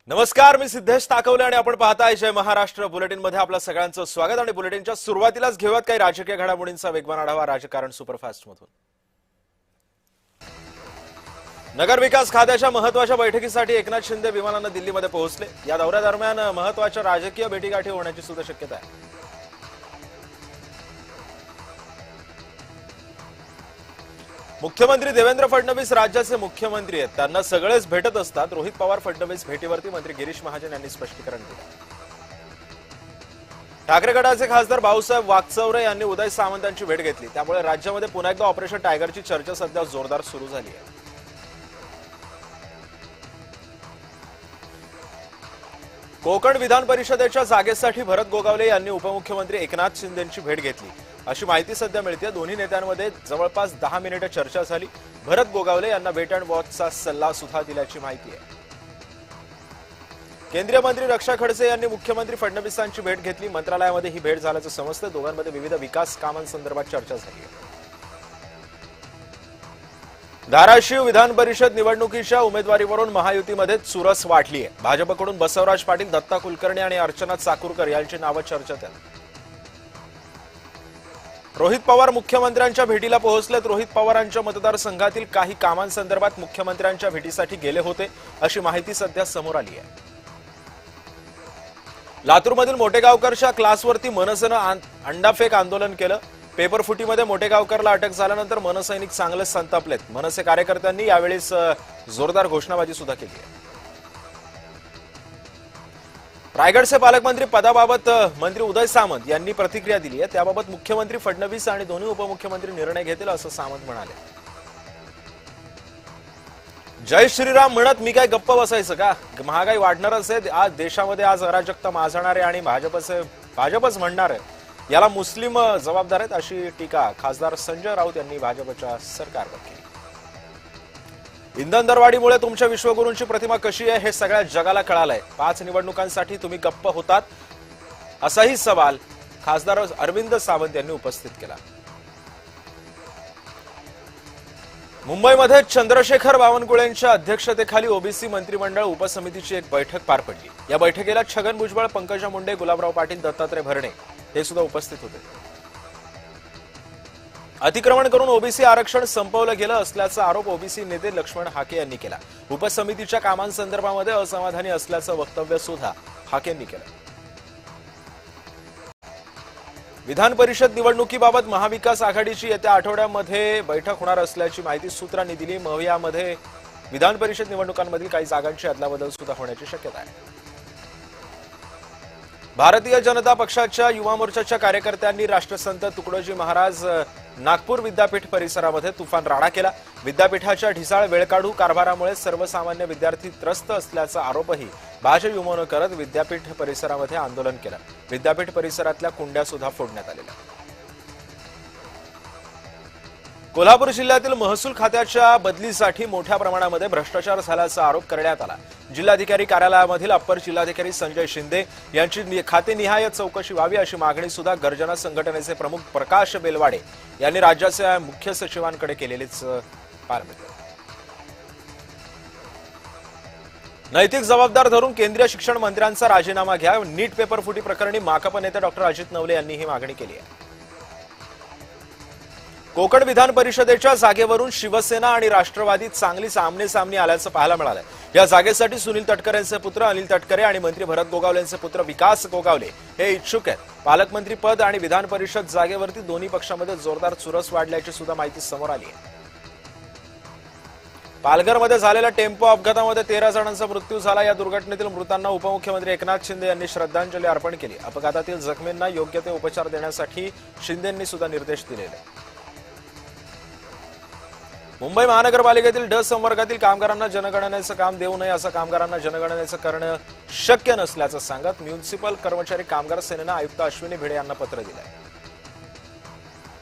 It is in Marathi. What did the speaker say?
नमस्कार, मी सिद्धेश ताकवले आणि आपण पाहताय जय महाराष्ट्र बुलेटिन मध्ये आपलं सगळ्यांचं स्वागत। आणि बुलेटिनच्या सुरुवातीलाच घेऊयात काही राजकीय घडामोडींचा वेगवान आढावा राजकारण सुपरफास्ट मधून। नगर विकास खात्याच्या महत्त्वाच्या बैठकीसाठी एकनाथ शिंदे विमानानं दिल्लीमध्ये पोहोचले। या दौऱ्यादरम्यान महत्त्वाच्या राजकीय भेटीगाठी होण्याची सुद्धा शक्यता आहे। मुख्यमंत्री देवेंद्र फडणवीस राज्याचे मुख्यमंत्री आहेत, त्यांना सगळेच भेटत असतात। रोहित पवार फडणवीस भेटीवरती मंत्री गिरीश महाजन यांनी स्पष्टीकरण दिलं। ठाकरे गटाचे खासदार भाऊसाहेब वाकचौरे यांनी उदय सामंत यांची भेट घेतली, त्यामुळे राज्यामध्ये पुन्हा एकदा ऑपरेशन टायगरची चर्चा सध्या जोरदार सुरू झाली आहे। कोकण विधान परिषदेच्या जागेसाठी भरत गोगावले यांनी उपमुख्यमंत्री एकनाथ शिंदे यांची भेट घेतली अशी माहिती सध्या मिळते। दोन्ही नेत्यांमध्ये जवळपास 10 मिनिटे चर्चा झाली। भरत गोगावले यांना वेट अँड वॉचचा सल्ला सुद्धा दिल्याची माहिती आहे। केंद्रीय मंत्री रक्षा खडसे यांनी मुख्यमंत्री फडणवीसांची भेट घेतली। मंत्रालयामध्ये ही भेट झाल्याचं समजतं। दोघांमध्ये विविध विकास कामांसंदर्भात चर्चा झाली आहे। धाराशिव विधान परिषद निवडणुकीच्या उमेदवारीवरून महायुतीमध्ये चुरस वाढली आहे। भाजपकडून बसवराज पाटील, दत्ता कुलकर्णी आणि अर्चना चाकूरकर यांची नावं चर्चेत आहेत। रोहित पवार मुख्यमंत्र्यांच्या भेटीला पोहोचलेत। रोहित पवारांच्या मतदारसंघातील काही कामांसंदर्भात मुख्यमंत्र्यांच्या भेटीसाठी गेले होते अशी माहिती सध्या समोर आली आहे। लातूरमधील मोठेगावकरच्या क्लासवरती मनसेनं अंडाफेक आंदोलन केलं। पेपरफुटीमध्ये मोठेगावकरला अटक झाल्यानंतर मनसैनिक चांगले संतापलेत। मनसे कार्यकर्त्यांनी यावेळेस जोरदार घोषणाबाजी सुद्धा केली आहे। रायगडचे पालकमंत्री पदाबाबत मंत्री उदय सामंत यांनी प्रतिक्रिया दिली आहे। त्याबाबत मुख्यमंत्री फडणवीस आणि दोन्ही उपमुख्यमंत्री निर्णय घेतील असं सामंत म्हणाले। जय श्रीराम म्हणत मी काय गप्प बसायचं का? महागाई वाढणारच आहे। आज देशामध्ये आज अराजकता माजणारे आणि भाजपच म्हणणार आहे, याला मुस्लिम जबाबदार आहेत अशी टीका खासदार संजय राऊत यांनी भाजपच्या सरकारवर केली। इंधन दरवाढीमुळे तुमच्या विश्वगुरूंची प्रतिमा कशी आहे हे सगळ्या जगाला कळालंय। 5 निवडणुकांसाठी तुम्ही गप्प होतात असाही सवाल खासदार अरविंद सावंत यांनी उपस्थित केला। मुंबईमध्ये चंद्रशेखर बावनकुळेंच्या अध्यक्षतेखाली ओबीसी मंत्रिमंडळ उपसमितीची एक बैठक पार पडली। या बैठकीला छगन भुजबळ, पंकजा मुंडे, गुलाबराव पाटील, दत्तात्रय भरणे हे सुद्धा उपस्थित होते। अतिक्रमण करून ओबीसी आरक्षण संपवलं गेलं असल्याचा आरोप ओबीसी नेते लक्ष्मण हाके यांनी केला। उपसमितीच्या कामांसंदर्भामध्ये असमाधानी असल्याचं वक्तव्य सुद्धा हाके यांनी केलं। विधान परिषद निवडणुकीबाबत महाविकास आघाडीची येत्या आठवड्यामध्ये बैठक होणार असल्याची माहिती सूत्रांनी दिली। यामध्ये विधान परिषद निवडणुकांमधील काही जागांची अदलाबदल सुद्धा होण्याची शक्यता आहे। भारतीय जनता पक्षाच्या युवा मोर्चाच्या कार्यकर्त्यांनी राष्ट्रसंत तुकडोजी महाराज नागपूर विद्यापीठ परिसरामध्ये तुफान राडा केला। विद्यापीठाच्या ढिसाळ वेळकाढू कारभारामुळे सर्वसामान्य विद्यार्थी त्रस्त असल्याचा आरोपही भाजप युमोनं करत विद्यापीठ परिसरामध्ये आंदोलन केलं। विद्यापीठ परिसरातल्या कुंड्या सुद्धा फोडण्यात आलेल्या। कोल्हापूर जिल्ह्यातील महसूल खात्याच्या बदलीसाठी मोठ्या प्रमाणामध्ये भ्रष्टाचार झाल्याचा आरोप करण्यात आला। जिल्हाधिकारी कार्यालयामधील अप्पर जिल्हाधिकारी संजय शिंदे यांची खातेनिहाय चौकशी व्हावी अशी मागणी सुद्धा गर्जना संघटनेचे प्रमुख प्रकाश बेलवाडे यांनी राज्याच्या मुख्य सचिवांकडे केलेलीच पाहायला मिळते। नैतिक जबाबदार धरून केंद्रीय शिक्षण मंत्र्यांचा राजीनामा घ्या। नीट पेपरफुटी प्रकरणी माकप नेते डॉक्टर अजित नवले यांनी ही मागणी केली आहे। कोकण विधान परिषदेच्या जागेवरून शिवसेना आणि राष्ट्रवादी चांगली सामनेसामनी आल्याचं पाहायला मिळालं। या जागेसाठी सुनील तटकरे यांचे पुत्र अनिल तटकरे आणि मंत्री भरत गोगावले यांचे पुत्र विकास गोगावले हे इच्छुक आहेत। पालकमंत्री पद आणि विधान परिषद जागेवरती दोन्ही पक्षांमध्ये जोरदार चुरस वाढल्याची सुद्धा माहिती समोर आली आहे। पालघरमध्ये झालेल्या टेम्पो अपघातामध्ये 13 जणांचा मृत्यू झाला। या दुर्घटनेतील मृतांना उपमुख्यमंत्री एकनाथ शिंदे यांनी श्रद्धांजली अर्पण केली। अपघातातील जखमींना योग्य ते उपचार देण्यासाठी शिंदेंनी सुद्धा निर्देश दिलेले। मुंबई महानगरपालिकेतील ड संवर्गातील कामगारांना जनगणनेचं काम देऊ नये असं कामगारांना जनगणनेचं करणं शक्य नसल्याचं सांगत म्युनिसिपल कर्मचारी कामगार सेनेनं आयुक्त अश्विनी भिडे यांना पत्र दिलंय।